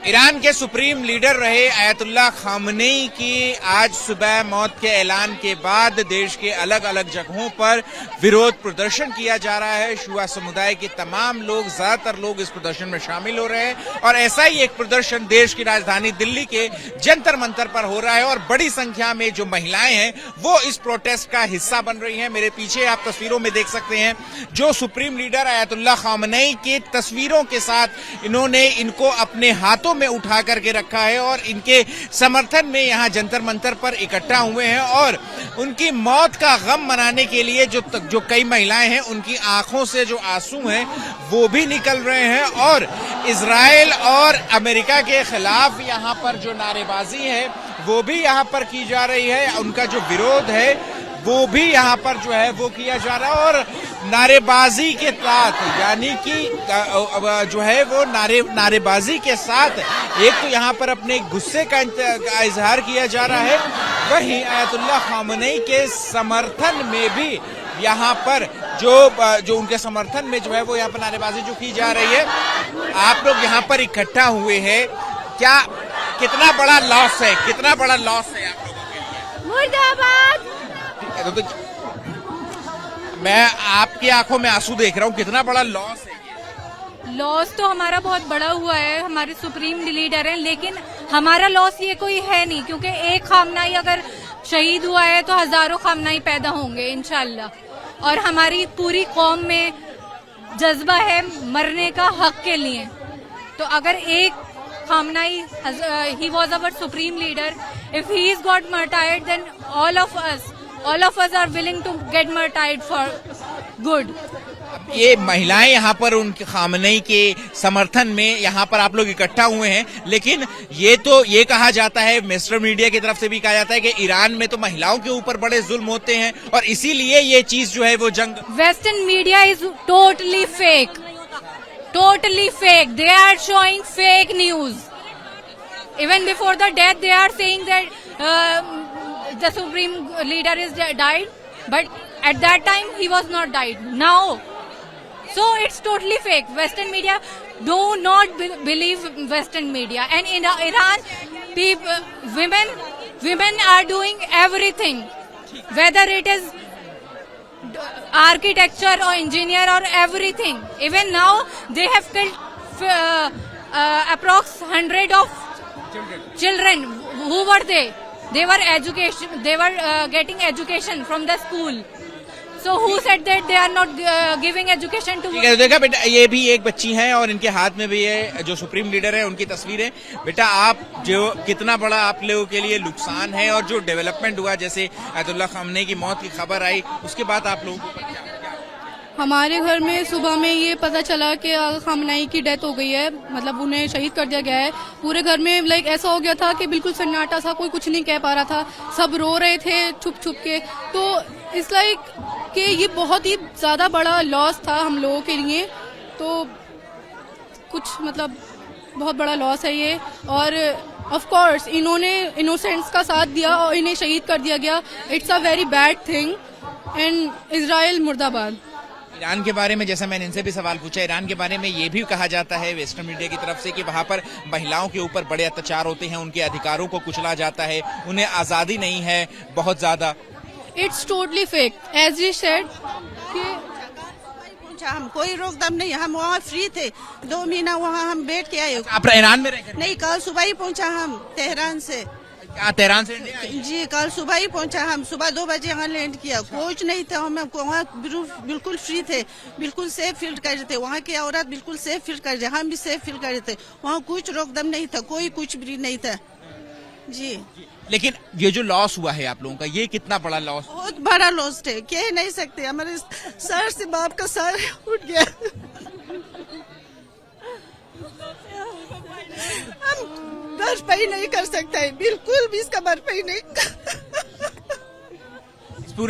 Iran के supreme leader रहे Ayatollah Khamenei की आज सुबह मौत के ऐलान के बाद देश के अलग अलग जगहों पर विरोध प्रदर्शन किया जा रहा है। शिया समुदाय के तमाम लोग, ज्यादातर लोग इस प्रदर्शन में शामिल हो रहे हैं और ऐसा ही एक प्रदर्शन देश की राजधानी दिल्ली के जंतर मंतर पर हो रहा है और बड़ी संख्या में जो महिलाएं हैं वो इस प्रोटेस्ट का हिस्सा बन रही हैं। मेरे पीछे आप तस्वीरों में देख सकते हैं जो सुप्रीम लीडर आयतुल्लाह खामनेई की तस्वीरों के साथ इन्होंने इनको अपने हाथों में उठा करके रखा है और इनके समर्थन में यहां जंतर मंतर पर इकट्ठा हुए हैं और उनकी मौत का गम मनाने के लिए जो कई महिलाएं हैं उनकी आंखों से जो आंसू हैं वो भी निकल रहे हैं और इजराइल और अमेरिका के खिलाफ यहां पर जो नारेबाजी है वो भी यहां पर की जा रही है। उनका जो विरोध है वो भी यहाँ पर जो है वो किया जा रहा है और नारेबाजी के साथ यानी कि जो है वो नारेबाजी के साथ एक तो यहाँ पर अपने गुस्से का इजहार किया जा रहा है, वहीं आयतुल्लाह खामनेई के समर्थन में भी यहाँ पर जो उनके समर्थन में जो है वो यहाँ पर नारेबाजी जो की जा रही है। आप लोग यहाँ पर इकट्ठा हुए हैं, क्या कितना बड़ा लॉस है, कितना बड़ा लॉस है आप लोगों के लिए? मुर्दाबाद। तो मैं आपकी आंखों में आंसू देख रहा हूँ, कितना बड़ा लॉस है? लॉस तो हमारा बहुत बड़ा हुआ है, हमारे सुप्रीम लीडर हैं, लेकिन हमारा लॉस ये कोई है नहीं क्योंकि एक खामनाई अगर शहीद हुआ है तो हजारों खामनाई पैदा होंगे इंशाल्लाह और हमारी पूरी कौम में जज्बा है मरने का हक के लिए। तो अगर एक Khamenei, he was our supreme leader, if he is got martyred then all of us are willing to get martyred for good. ये महिलाएं यहाँ पर उनके खामनेई के समर्थन में यहाँ पर आप लोग इकट्ठा हुए हैं, लेकिन ये कहा जाता है, वेस्टर्न मीडिया की तरफ से भी कहा जाता है कि ईरान में तो महिलाओं के ऊपर बड़े जुल्म होते हैं और इसीलिए ये चीज जो है वो जंग। Western media is totally fake, totally fake. They are showing fake news. Even before the death, they are saying that the supreme leader is died, but at that time he was not died. Now, so it's totally fake. Western media, do not believe Western media. And in Iran, women are doing everything, whether it is architecture or engineer or everything. Even now they have killed approx 100 of children. Who were they? They were getting education from the school. So who said that they are not giving education to? देखा बेटा, ये भी एक बच्ची हैं और इनके हाथ में भी ये जो सुप्रीम लीडर है उनकी तस्वीर है। बेटा, आप जो कितना बड़ा आप लोगों के लिए नुकसान है और जो डेवलपमेंट हुआ, जैसे आयतुल्लाह खामनेई की मौत की खबर आई उसके बाद आप लोगों को हमारे घर में सुबह में ये पता चला कि खामनेई की डेथ हो गई है, मतलब उन्हें शहीद कर दिया गया है। पूरे घर में लाइक ऐसा हो गया था कि बिल्कुल सन्नाटा सा, कोई कुछ नहीं कह पा रहा था, सब रो रहे थे छुप छुप के। तो इस लाइक कि ये बहुत ही ज्यादा बड़ा लॉस था हम लोगों के लिए, तो कुछ मतलब बहुत बड़ा लॉस है ये। और ऑफ कोर्स इन्होंने इनोसेंट्स का साथ दिया और इन्हें शहीद कर दिया गया। It's a very bad thing and Israel मुर्दाबाद। ईरान के बारे में जैसा मैंने इनसे भी सवाल पूछा, ईरान के बारे में ये भी कहा जाता है वेस्टर्न मीडिया की तरफ से कि वहां पर महिलाओं के ऊपर बड़े अत्याचार होते हैं, उनके अधिकारों को कुचला जाता है, उन्हें आजादी नहीं है बहुत ज्यादा। It's totally fake, as you said कि हम कोई रोक दम नहीं, हम वहाँ फ्री थे, 2 महीना वहाँ हम बैठ के आए। आप ईरान में रह नहीं, कल सुबह ही पहुँचा हम तेहरान से। तेहरान से इंडिया? जी, कल सुबह ही पहुंचा हम, सुबह 2 बजे यहाँ लैंड किया। कुछ नहीं था, हम वहाँ बिल्कुल फ्री थे, बिल्कुल सेफ फील कर रहे थे। वहाँ की औरत बिल्कुल सेफ फील कर रहे, हम भी सेफ फील कर रहे थे। वहाँ कुछ रोकदम नहीं था, कोई कुछ भी नहीं था जी। लेकिन ये जो लॉस हुआ है आप लोगों का, ये कितना बड़ा लॉस? बहुत बड़ा लॉस है, कह नहीं सकते। हमारे सर से बाप का सर उठ गया। हम भरपाई नहीं कर सकते, बिल्कुल भी इसका भरपाई नहीं।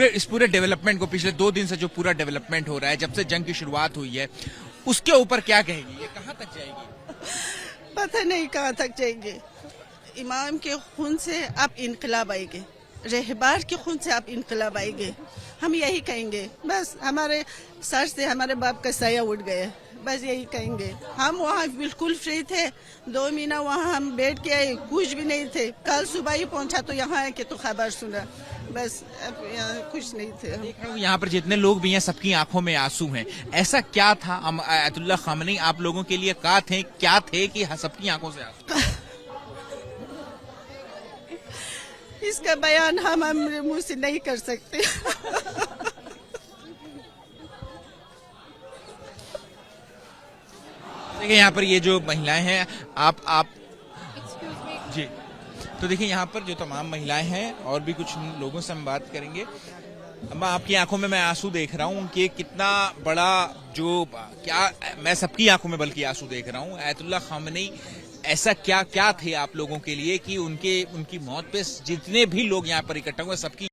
इस पूरे डेवलपमेंट को, पिछले 2 दिन से जो पूरा डेवलपमेंट हो रहा है, जब से जंग की शुरुआत हुई है, उसके ऊपर क्या कहेगी? ये कहाँ तक जाएगी? पता नहीं कहाँ तक जाएंगे। इमाम के खून से आप इनकलाब आएंगे, रहबार के खून से आप इनकलाब आएंगे। हम यही कहेंगे, बस हमारे सर से हमारे बाप का साया उठ गया। बस यही कहेंगे। हम वहाँ बिल्कुल फ्री थे, 2 महीना वहाँ हम बैठ के आए, कुछ भी नहीं थे। कल सुबह ही पहुँचा तो यहाँ आके तो खबर सुना, बस अब यहाँ कुछ नहीं थे। देख रहा हूँ यहाँ पर जितने लोग भी हैं सबकी आंखों में आंसू हैं। ऐसा क्या था आयतुल्लाह खामनेई आप लोगों के लिए क्या थे कि सबकी आंखों से आंसू? इसका बयान हम मुंह से नहीं कर सकते। देखिए यहाँ पर ये जो महिलाएं हैं, आप जी, तो देखिए यहाँ पर जो तमाम महिलाएं हैं और भी कुछ लोगों से हम बात करेंगे। अम्मा, आपकी आंखों में मैं आंसू देख रहा हूँ कि कितना बड़ा मैं सबकी आंखों में बल्कि आंसू देख रहा हूँ। आयतुल्लाह खामनेई ऐसा क्या थे आप लोगों के लिए कि उनकी मौत पे जितने भी लोग यहाँ पर इकट्ठा हुए सबकी?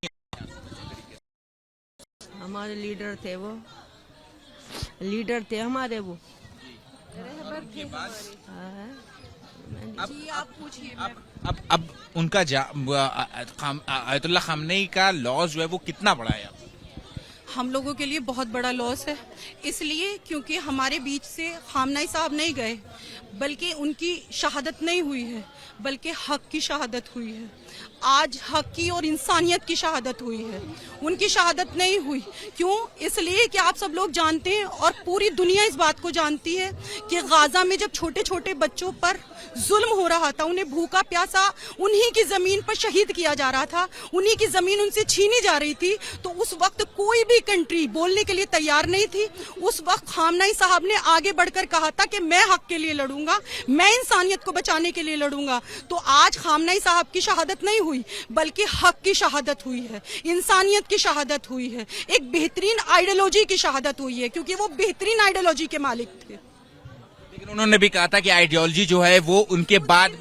हमारे लीडर थे हमारे वो। आप पूछिए। अब उनका आयतुल्लाह खामनेई का लॉस जो है वो कितना बड़ा है? हम लोगों के लिए बहुत बड़ा लॉस है, इसलिए क्योंकि हमारे बीच से खामनेई साहब नहीं गए, बल्कि उनकी शहादत नहीं हुई है, बल्कि हक की शहादत हुई है। आज हक की और इंसानियत की शहादत हुई है, उनकी शहादत नहीं हुई। क्यों? इसलिए कि आप सब लोग जानते हैं और पूरी दुनिया इस बात को जानती है कि गाजा में जब छोटे छोटे बच्चों पर जुल्म हो रहा था, उन्हें भूखा प्यासा उन्हीं की जमीन पर शहीद किया जा रहा था, उन्हीं की जमीन उनसे छीनी जा रही थी, तो उस वक्त कोई भी कंट्री बोलने के लिए तैयार नहीं थी। उस वक्त खामनेई साहब ने आगे बढ़कर कहा था कि मैं हक के लिए लड़ूंगा, मैं इंसानियत को बचाने के लिए लड़ूंगा। तो आज खामनेई साहब की शहादत नहीं हुई, बल्कि हक की शहादत हुई है, इंसानियत की शहादत हुई है, एक बेहतरीन आइडियोलॉजी की शहादत हुई है, क्योंकि वो बेहतरीन आइडियोलॉजी के मालिक थे। लेकिन उन्होंने भी कहा था कि आइडियोलॉजी जो है वो उनके बाद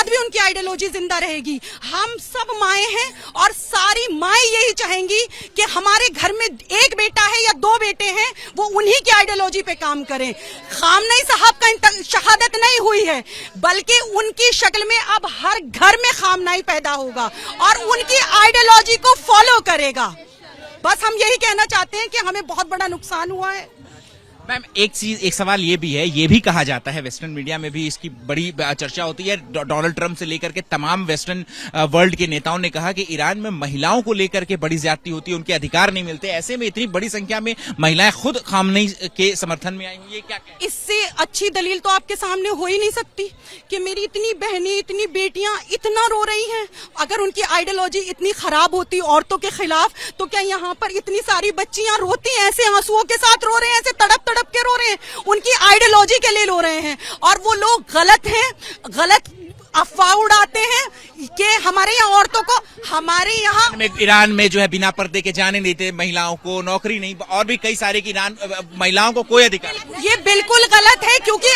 भी उनकी आइडियोलॉजी जिंदा रहेगी। हम सब माएं हैं और सारी माएं यही चाहेंगी कि हमारे घर में एक बेटा है या 2 बेटे हैं, वो उन्हीं की आइडियोलॉजी पे काम करें। खामनेई साहब का शहादत नहीं हुई है, बल्कि उनकी शक्ल में अब हर घर में खामनेई पैदा होगा और उनकी आइडियोलॉजी को फॉलो करेगा। बस हम यही कहना चाहते हैं कि हमें बहुत बड़ा नुकसान हुआ है। मैम, एक सवाल ये भी है, ये भी कहा जाता है, वेस्टर्न मीडिया में भी इसकी बड़ी चर्चा होती है, डोनाल्ड ट्रंप से लेकर के तमाम वेस्टर्न वर्ल्ड के नेताओं ने कहा कि ईरान में महिलाओं को लेकर के बड़ी ज्यादती होती है, उनके अधिकार नहीं मिलते। ऐसे में इतनी बड़ी संख्या में महिलाएं खुद खामनेई के समर्थन में आई हुई है, क्या कहें? इससे अच्छी दलील तो आपके सामने हो ही नहीं सकती कि मेरी इतनी बहनें, इतनी बेटियां इतना रो रही हैं। अगर उनकी आइडियोलॉजी इतनी खराब होती औरतों के खिलाफ, तो क्या यहाँ पर इतनी सारी बच्चियां रोती हैं, ऐसे आंसुओं के साथ रो रहे हैं, ऐसे तड़प के रो रहे हैं? उनकी आइडियोलॉजी के लिए रो रहे हैं और वो लोग गलत हैं, गलत अफवाह उड़ाते हैं कि हमारे यहाँ औरतों को, हमारे यहाँ ईरान में जो है बिना पर्दे के जाने नहीं देते, महिलाओं को नौकरी नहीं, और भी कई सारे की ईरान महिलाओं को कोई अधिकार। ये बिल्कुल गलत है, क्योंकि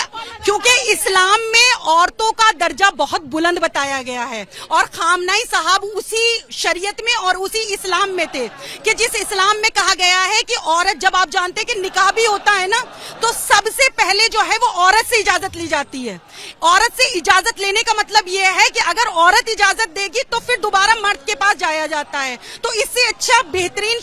इस्लाम में औरतों का दर्जा बहुत बुलंद बताया गया है और खामनेई साहब उसी शरीयत में और उसी इस्लाम में थे कि जिस इस्लाम में कहा गया है कि औरत, जब आप जानते हैं कि निकाह भी होता है ना, तो सबसे पहले जो है वो औरत से इजाजत ली जाती है। औरत से इजाजत लेने का मतलब ये है कि अगर औरत इजाजत देगी तो फिर दोबारा मर्द के पास जाया जाता है। तो इससे अच्छा बेहतरीन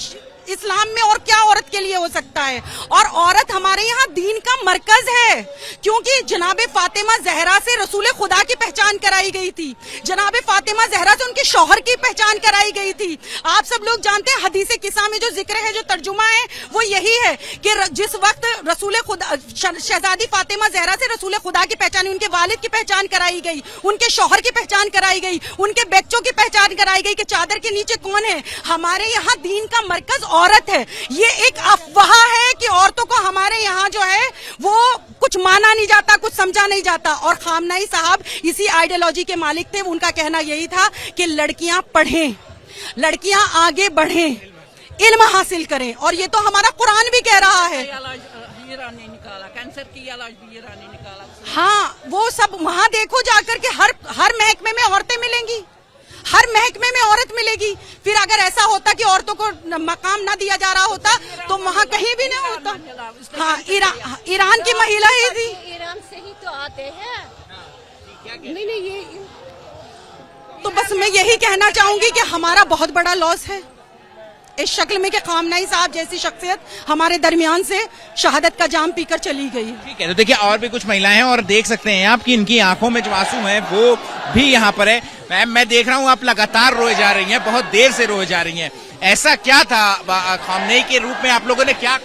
इस्लाम में और क्या औरत के लिए हो सकता है? और औरत हमारे यहाँ दीन का मरकज है, क्योंकि जनाबे फातिमा जहरा से रसूल खुदा की पहचान कराई गई थी, जनाबे फातिमा जहरा से उनके शौहर की पहचान कराई गई थी। आप सब लोग जानते हैं हदीसे किस्सा में जो जिक्र है, जो तर्जुमा है, वो यही है कि जिस वक्त रसूल खुदा, शहजादी फातिमा जहरा से रसूल खुदा की पहचान, उनके वालिद की पहचान कराई गई, उनके शौहर की पहचान कराई गई, उनके बच्चों की पहचान कराई गई कि चादर के नीचे कौन है। हमारे यहाँ दीन का मरकज औरत है। ये एक अफवाह है कि औरतों को हमारे यहाँ जो है वो कुछ माना नहीं जाता, कुछ समझा नहीं जाता। और खामनेई साहब इसी आइडियोलॉजी के मालिक थे। उनका कहना यही था कि लड़कियां पढ़ें, लड़कियां आगे बढ़ें, इल्म हासिल करें, और ये तो हमारा कुरान भी कह रहा है। कैंसर की इलाज भी ईरान ने निकाला। हाँ, वो सब वहाँ देखो जाकर के हर महकमे में औरतें मिलेंगी, हर महकमे में औरत मिलेगी। फिर अगर ऐसा होता कि औरतों को मकाम ना दिया जा रहा होता तो वहाँ कहीं भी नहीं होता। हाँ, ईरान की महिला ही थी। ईरान से ही तो आते हैं। नहीं ये तो बस मैं यही कहना चाहूंगी कि हमारा बहुत बड़ा लॉस है, इस शक्ल में कि खामनेई साहब जैसी शख्सियत हमारे दरमियान से शहादत का जाम पीकर चली गई। ठीक है, तो देखिए और भी कुछ महिलाएं हैं और देख सकते हैं आप कि इनकी आंखों में जो आंसू हैं वो भी यहाँ पर है। मैम, मैं देख रहा हूँ आप लगातार रोए जा रही हैं, बहुत देर से रोए जा रही हैं। ऐसा क्या था खामनेई के रूप में आप लोगों ने क्या?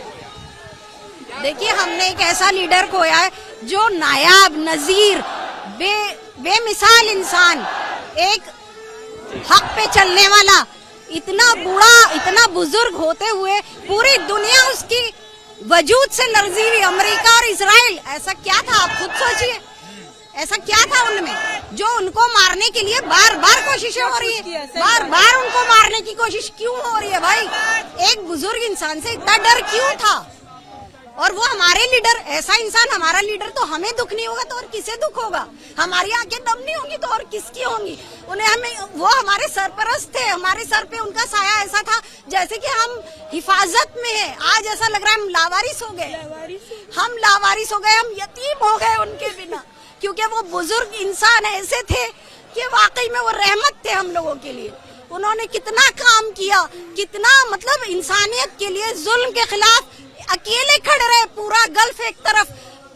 देखिए, हमने एक ऐसा लीडर खोया है जो नायाब, नजीर, बेमिसाल इंसान, एक हक पे चलने वाला, इतना बूढ़ा, इतना बुजुर्ग होते हुए पूरी दुनिया उसकी वजूद से लर्जी हुई। अमेरिका और इजराइल, ऐसा क्या था आप खुद सोचिए, ऐसा क्या था उनमें जो उनको मारने के लिए बार बार कोशिशें हो रही है, बार बार उनको मारने की कोशिश क्यों हो रही है भाई? एक बुजुर्ग इंसान से इतना डर क्यों था? और वो हमारे लीडर, ऐसा इंसान हमारा लीडर, तो हमें दुख नहीं होगा तो और किसे दुख होगा? हमारी आंखें दम नहीं होंगी तो और किसकी होंगी? वो हमारे सरपरस्त थे, हमारे सर पे उनका साया ऐसा था जैसे कि हम हिफाजत में हैं। आज ऐसा लग रहा है हम लावारिस हो गए, हम यतीम हो गए उनके बिना, क्योंकि वो बुजुर्ग इंसान ऐसे थे कि वाकई में वो रहमत थे हम लोगों के लिए। उन्होंने कितना काम किया, कितना मतलब इंसानियत के लिए, जुल्म के खिलाफ अकेले खड़े रहे। पूरा गल्फ एक तरफ,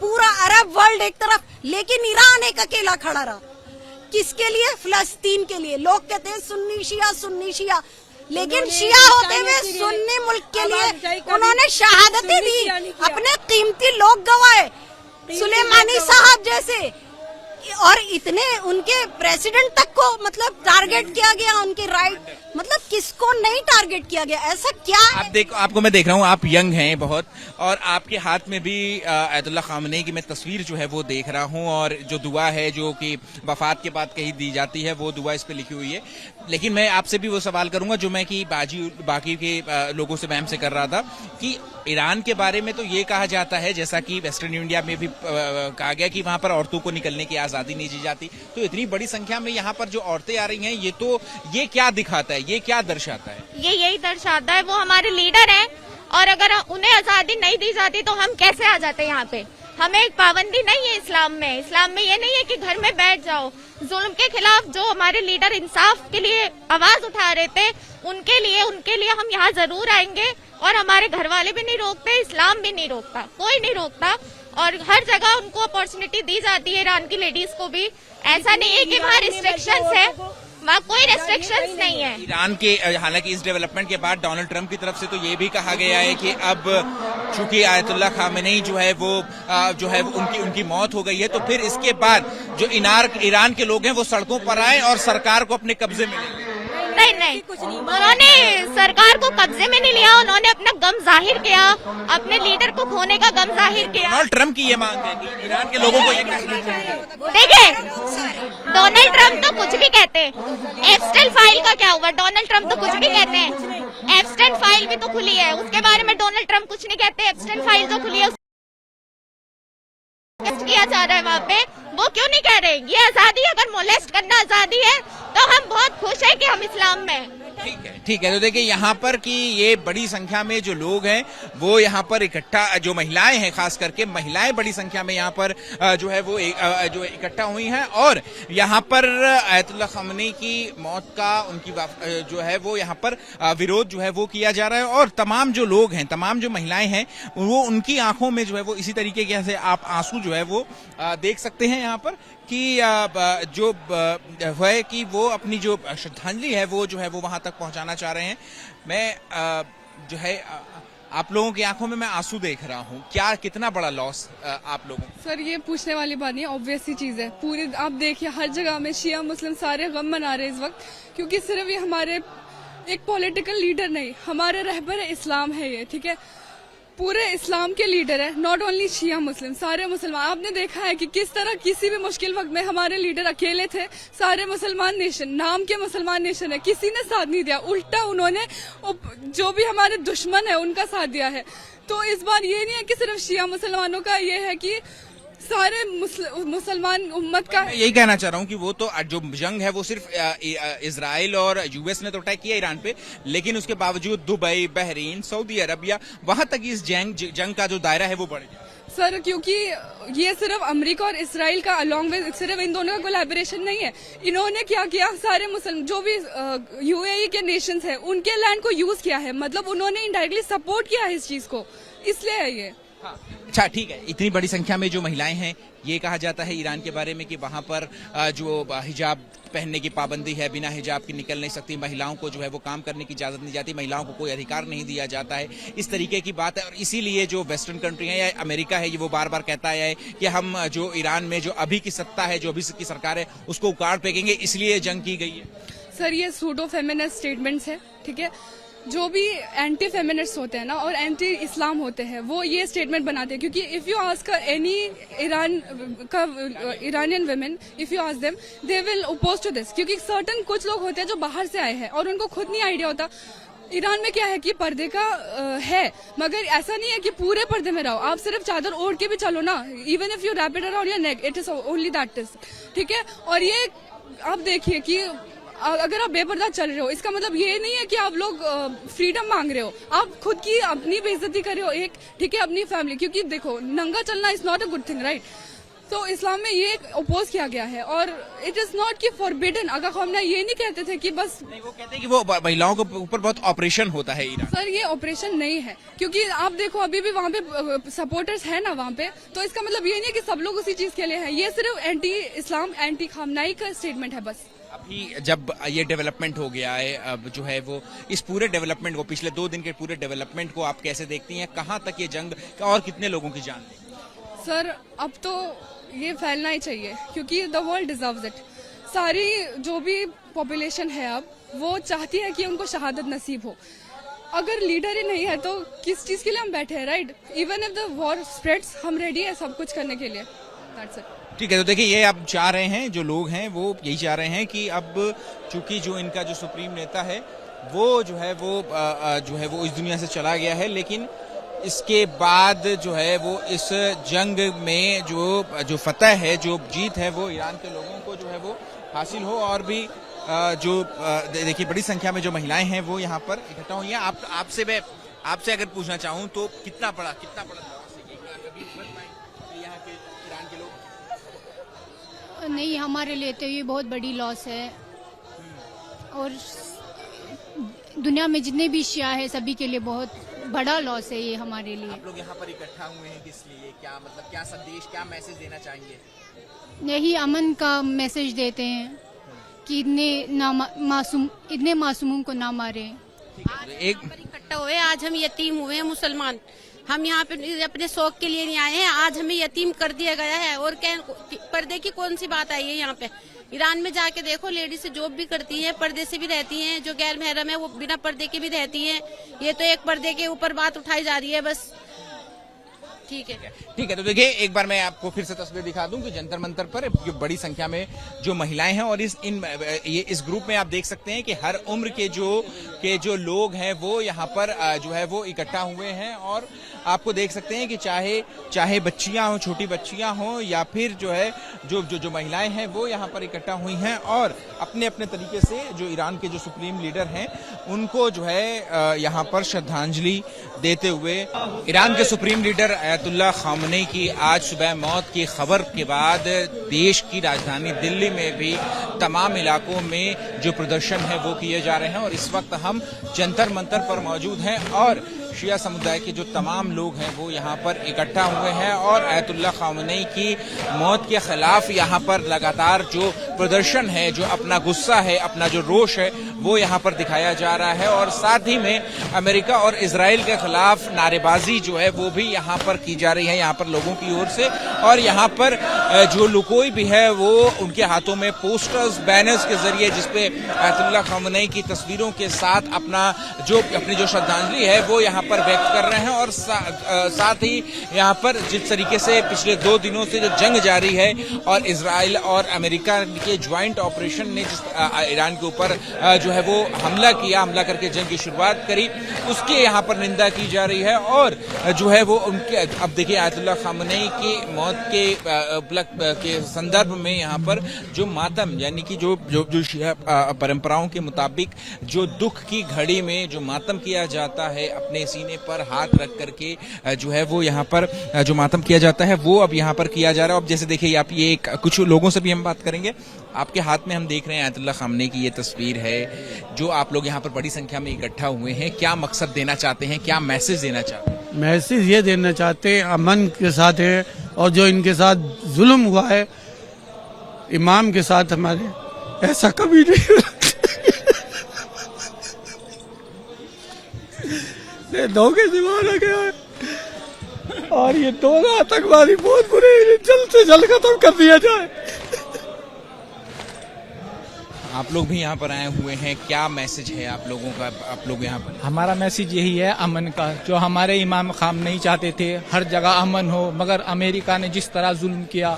पूरा अरब वर्ल्ड एक तरफ, लेकिन ईरान एक अकेला खड़ा रहा। किसके लिए? फिलिस्तीन के लिए। लोग कहते हैं सुन्नी शिया, लेकिन शिया होते हुए सुन्नी मुल्क के लिए उन्होंने शहादतें दी, अपने कीमती लोग गंवाए, सुलेमानी साहब जैसे, और इतने उनके प्रेसिडेंट तक को मतलब टारगेट किया गया, उनके राइट, मतलब किसको नहीं टारगेट किया गया? ऐसा क्या है? आप देखो, आपको मैं देख रहा हूँ, आप यंग हैं बहुत, और आपके हाथ में भी आयतुल्लाह खामनेई की मैं तस्वीर जो है वो देख रहा हूँ, और जो दुआ है जो कि वफात के बाद कहीं दी जाती है, वो दुआ इस पे लिखी हुई है। लेकिन मैं आपसे भी वो सवाल करूंगा जो मैं कि बाकी के लोगों से मैम से कर रहा था कि ईरान के बारे में तो ये कहा जाता है, जैसा कि वेस्टर्न इंडिया में भी कहा गया कि वहां पर औरतों को निकलने की आजादी नहीं दी जाती, तो इतनी बड़ी संख्या में यहाँ पर जो औरतें आ रही हैं, ये क्या दिखाता है, ये क्या दर्शाता है? ये यही दर्शाता है वो हमारे लीडर हैं, और अगर उन्हें आजादी नहीं दी जाती तो हम कैसे आ जाते यहाँ पे? हमें एक पाबंदी नहीं है इस्लाम में ये नहीं है कि घर में बैठ जाओ। जुल्म के खिलाफ जो हमारे लीडर इंसाफ के लिए आवाज उठा रहे थे, उनके लिए हम यहाँ जरूर आएंगे, और हमारे घर वाले भी नहीं रोकते, इस्लाम भी नहीं रोकता, कोई नहीं रोकता, और हर जगह उनको अपॉर्चुनिटी दी जाती है। ईरान की लेडीज को भी ऐसा नहीं है कि वहाँ रिस्ट्रिक्शंस है, वहाँ कोई रेस्ट्रिक्शंस नहीं है। ईरान के हालांकि इस डेवलपमेंट के बाद डोनाल्ड ट्रंप की तरफ से तो ये भी कहा गया है कि अब चूंकि आयतुल्लाह खामेनेई जो है वो उनकी मौत हो गई है, तो फिर इसके बाद जो ईरान के लोग हैं वो सड़कों पर आए और सरकार को अपने कब्जे में लेंगे। नहीं, उन्होंने सरकार को कब्जे में नहीं लिया, उन्होंने अपना गम जाहिर किया, अपने लीडर को खोने का गम जाहिर किया। डोनाल्ड ट्रंप की ये मांग है कि ईरान के लोगों को ये करना चाहिए। देखिए, डोनाल्ड ट्रंप तो कुछ भी कहते हैं, एप्स्टाइन फाइल का क्या हुआ? डोनाल्ड ट्रंप तो कुछ भी कहते हैं, एप्स्टाइन फाइल भी तो खुली है, उसके बारे में डोनाल्ड ट्रंप कुछ नहीं कहते। एप्स्टाइन फाइल जो खुली है किया जा रहा है वहाँ पे, वो क्यों नहीं कह रहे? ये आजादी, अगर मोलेस्ट करना आजादी है तो हम बहुत खुश हैं कि हम इस्लाम में हैं। ठीक है, तो देखिए यहाँ पर कि ये बड़ी संख्या में जो लोग हैं वो यहाँ पर इकट्ठा, जो महिलाएं हैं, खास करके महिलाएं बड़ी संख्या में यहाँ पर जो है वो जो इकट्ठा हुई हैं, और यहाँ पर आयतुल्लाह खामनेई की मौत का, उनकी जो है वो यहाँ पर विरोध जो है वो किया जा रहा है, और तमाम जो लोग हैं, तमाम जो महिलाएं हैं, वो उनकी आंखों में जो है वो इसी तरीके के से आप आंसू जो है वो देख सकते हैं यहाँ पर कि जो है कि वो अपनी जो श्रद्धांजलि है वो जो है वो वहां तक पहुंचाना चाह रहे हैं। मैं जो है आप लोगों की आंखों में मैं आंसू देख रहा हूं, कितना बड़ा लॉस आप लोगों को? सर, ये पूछने वाली बात नहीं है, ऑब्वियस सी चीज है। पूरे आप देखिए हर जगह में शिया मुस्लिम सारे गम मना रहे हैं इस वक्त, क्योंकि सिर्फ ये हमारे एक पॉलिटिकल लीडर नहीं, हमारे रहबर इस्लाम है ये, ठीक है, पूरे इस्लाम के लीडर है, नॉट ओनली शिया मुस्लिम, सारे मुसलमान। आपने देखा है कि किस तरह किसी भी मुश्किल वक्त में हमारे लीडर अकेले थे, सारे मुसलमान नेशन, नाम के मुसलमान नेशन है, किसी ने साथ नहीं दिया, उल्टा उन्होंने जो भी हमारे दुश्मन है उनका साथ दिया है। तो इस बार ये नहीं है कि सिर्फ शिया मुसलमानों का, ये है कि सारे मुसलमान उम्मत का। यही कहना चाह रहा हूँ कि वो तो जो जंग है वो सिर्फ इजराइल और यूएस ने तो अटैक किया ईरान पे, लेकिन उसके बावजूद दुबई, बहरीन, सऊदी अरबिया, वहां तक इस जंग का जो दायरा है वो बढ़ गया। सर क्योंकि ये सिर्फ अमेरिका और इसराइल का अलॉन्ग विद सिर्फ इन दोनों का कोलैबोरेशन नहीं है। इन्होंने क्या किया, सारे मुस्लिम जो भी यूएई के नेशंस हैं उनके लैंड को यूज किया है, मतलब उन्होंने इनडायरेक्टली सपोर्ट किया है इस चीज को, इसलिए है ये। अच्छा ठीक है, इतनी बड़ी संख्या में जो महिलाएं हैं, ये कहा जाता है ईरान के बारे में कि वहां पर जो हिजाब पहनने की पाबंदी है, बिना हिजाब की निकल नहीं सकती, महिलाओं को जो है वो काम करने की इजाजत नहीं जाती, महिलाओं को कोई अधिकार नहीं दिया जाता है, इस तरीके की बात है। और इसीलिए जो वेस्टर्न कंट्री है या अमेरिका है, ये वो बार बार कहता है कि हम जो ईरान में जो अभी की सत्ता है, जो अभी की सरकार है, उसको उखाड़ फेंकेंगे, इसलिए जंग की गई है। सर ये सूडो फेमिनिस्ट स्टेटमेंट्स है, ठीक है। जो भी एंटी फेमिनिस्ट होते हैं ना और एंटी इस्लाम होते हैं वो ये स्टेटमेंट बनाते हैं, क्योंकि if you ask any Iranian women, if you ask them they will oppose to this, क्योंकि सर्टन कुछ लोग होते हैं जो बाहर से आए हैं और उनको खुद नहीं आइडिया होता ईरान में क्या है कि पर्दे का है, मगर ऐसा नहीं है कि पूरे पर्दे में रहो, आप सिर्फ चादर ओढ़ के भी चलो ना, even if you wrap it around your neck, it is only that is, ठीक है। और ये आप देखिए कि अगर आप बेपर्दा चल रहे हो, इसका मतलब ये नहीं है कि आप लोग फ्रीडम मांग रहे हो, आप खुद की अपनी बेइज्जती कर रहे हो एक, ठीक है, अपनी फैमिली, क्योंकि देखो नंगा चलना is not a good thing, right. तो इस्लाम में ये अपोज किया गया है और इट इज नॉट कि फॉरबिडन। आगा ख़ामनेई ये नहीं कहते थे कि बस नहीं, वो कहते हैं कि वो महिलाओं के ऊपर बहुत ऑपरेशन होता है ईरान। सर ये ऑपरेशन नहीं है, क्योंकि आप देखो अभी भी वहाँ पे सपोर्टर्स है ना वहाँ पे, तो इसका मतलब ये नहीं है कि सब लोग उसी चीज के लिए है, ये सिर्फ एंटी इस्लाम एंटी ख़ामनेई का स्टेटमेंट है बस। अभी जब ये डेवलपमेंट हो गया है, अब जो है वो इस पूरे डेवलपमेंट को, पिछले 2 दिन के पूरे डेवलपमेंट को आप कैसे देखती हैं, कहाँ तक ये जंग और कितने लोगों की जान लेगी? सर अब तो ये फैलना ही चाहिए, क्योंकि द वर्ल्ड डिजर्व्स इट। सारी जो भी पॉपुलेशन है अब वो चाहती है कि उनको शहादत नसीब हो। अगर लीडर ही नहीं है तो किस चीज के लिए हम बैठे हैं, right. Even if the war spreads, हम रेडी है सब कुछ करने के लिए, दैट्स इट। ठीक है, तो देखिए ये आप चाह रहे हैं, जो लोग हैं वो यही चाह रहे हैं कि अब चूंकि जो इनका जो सुप्रीम नेता है वो जो है वो इस दुनिया से चला गया है, लेकिन इसके बाद जो है वो इस जंग में जो फतह है, जो जीत है, वो ईरान के लोगों को जो है वो हासिल हो। और भी जो देखिए बड़ी संख्या में जो महिलाएं हैं वो यहाँ पर इकट्ठा हुई हैं। आपसे अगर पूछना चाहूँ तो कितना पड़ा यहाँ के ईरान के लोग? नहीं, हमारे लिए तो ये बहुत बड़ी लॉस है, और दुनिया में जितने भी शिया है सभी के लिए बहुत बड़ा लॉस है ये हमारे लिए। आप लोग यहाँ पर इकट्ठा हुए हैं किस लिए? क्या मतलब, क्या संदेश, क्या मैसेज देना चाहेंगे? यही अमन का मैसेज देते हैं कि इतने मासूमों को ना मारे। एक इकट्ठा हुए, आज हम यतीम हुए हैं मुसलमान, हम यहाँ पे अपने शौक के लिए नहीं आए हैं, आज हमें यतीम कर दिया गया है। और पर्दे की कौन सी बात आई है यहाँ पे? ईरान में जाके देखो, लेडीज जॉब भी करती हैं, पर्दे से भी रहती हैं, जो गैर महरम है वो बिना पर्दे के भी रहती हैं। ये तो एक पर्दे के ऊपर बात उठाई जा रही है बस। ठीक है, तो देखिए एक बार मैं आपको फिर से तस्वीर दिखा दूं कि जंतर मंतर पर बड़ी संख्या में जो महिलाएं हैं, और इस ग्रुप में आप देख सकते हैं कि हर उम्र के जो लोग हैं वो यहाँ पर जो है वो इकट्ठा हुए हैं। और आपको देख सकते हैं कि चाहे बच्चियां हो, छोटी बच्चियां हो, या फिर जो है जो महिलाएं हैं वो यहाँ पर इकट्ठा हुई हैं और अपने अपने तरीके से जो ईरान के जो सुप्रीम लीडर हैं उनको जो है यहाँ पर श्रद्धांजलि देते हुए। ईरान के सुप्रीम लीडर आयतुल्लाह खामनेई की आज सुबह मौत की खबर के बाद देश की राजधानी दिल्ली में भी तमाम इलाकों में जो प्रदर्शन है वो किए जा रहे हैं। और इस वक्त हम जंतर मंतर पर मौजूद हैं और शिया समुदाय के जो तमाम लोग हैं वो यहाँ पर इकट्ठा हुए हैं और आयतुल्लाह खामनेई की मौत के खिलाफ यहाँ पर लगातार जो प्रदर्शन है, जो अपना गुस्सा है, अपना जो रोष है वो यहाँ पर दिखाया जा रहा है। और साथ ही में अमेरिका और इजराइल के खिलाफ नारेबाजी जो है वो भी यहाँ पर की जा रही है यहाँ पर लोगों की ओर से। और यहाँ पर जो लुकोई भी है वो उनके हाथों में पोस्टर्स, बैनर्स के जरिए जिसपे आयतुल्लाह खामनेई की तस्वीरों के साथ अपनी जो श्रद्धांजलि है वो यहाँ पर व्यक्त कर रहे हैं। और साथ ही यहाँ पर जिस तरीके से पिछले 2 दिनों से जो जंग जारी है और इजराइल और अमेरिका के ज्वाइंट ऑपरेशन ने जिस ईरान के ऊपर जो है वो हमला करके जंग की शुरुआत करी, उसके यहाँ पर निंदा की जा रही है। और जो है वो उनके, अब देखिए आयतुल्लाह खामनेई की मौत के उपलक्ष्य के संदर्भ में यहाँ पर जो मातम, यानी कि जो शिया परंपराओं के मुताबिक जो दुख की घड़ी में जो मातम किया जाता है, अपने सीने पर हाथ रख करके जो है वो यहाँ पर जो मातम किया जाता है वो अब यहाँ पर किया जा रहा है। अब जैसे देखिए आप, ये कुछ लोगों से भी हम बात करेंगे। आपके हाथ में हम देख रहे हैं आयतुल्लाह खामनेई की ये तस्वीर है, जो आप लोग यहाँ पर बड़ी संख्या में इकट्ठा हुए हैं। क्या मकसद देना चाहते हैं, क्या मैसेज देना चाहते हैं? मैसेज ये देना चाहते हैं अमन के साथ है, और जो इनके साथ जुल्म हुआ है इमाम के साथ हमारे, ऐसा कभी नहीं धोखे से मारा गया है। और ये दोनों आतंकवादी बहुत बुरे, जल्द से जल्द खत्म कर दिया जाए। आप लोग भी यहाँ पर आए हुए हैं, क्या मैसेज है आप लोगों का? आप लोग यहाँ पर, हमारा मैसेज यही है अमन का, जो हमारे इमाम खामनेई चाहते थे हर जगह अमन हो, मगर अमेरिका ने जिस तरह जुल्म किया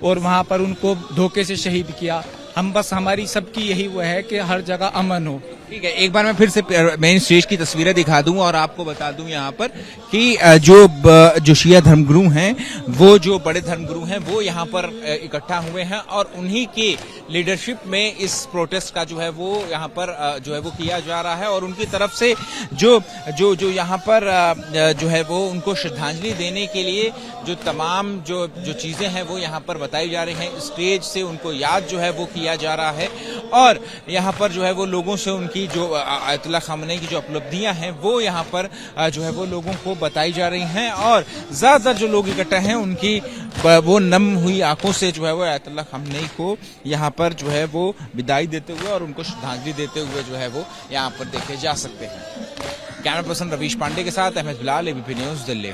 और वहाँ पर उनको धोखे से शहीद किया, हम बस हमारी सबकी यही वो है कि हर जगह अमन हो। ठीक है, एक बार मैं फिर से मेन स्टेज की तस्वीरें दिखा दूं और आपको बता दूं यहाँ पर कि जो शिया धर्मगुरु हैं, वो जो बड़े धर्मगुरु हैं वो यहाँ पर इकट्ठा हुए हैं, और उन्हीं की लीडरशिप में इस प्रोटेस्ट का जो है वो यहाँ पर जो है वो किया जा रहा है। और उनकी तरफ से जो यहाँ पर जो है वो उनको श्रद्धांजलि देने के लिए जो तमाम जो चीजें हैं वो यहाँ पर बताई जा रही हैं। स्टेज से उनको याद जो है वो किया जा रहा है, और यहाँ पर जो है वो लोगों से उनकी जो आयतुल्लाह खामनेई की जो उपलब्धियां हैं वो यहाँ पर जो है वो लोगों को बताई जा रही हैं। और ज्यादातर जो लोग इकट्ठा हैं उनकी वो नम हुई आंखों से जो है वो आयतुल्लाह खामनेई को यहाँ पर जो है वो विदाई देते हुए और उनको श्रद्धांजलि देते हुए जो है वो यहाँ पर देखे जा सकते हैं। कैमरा पर्सन रवीश पांडे के साथ अहमद बिलाल, एबीपी न्यूज दिल्ली।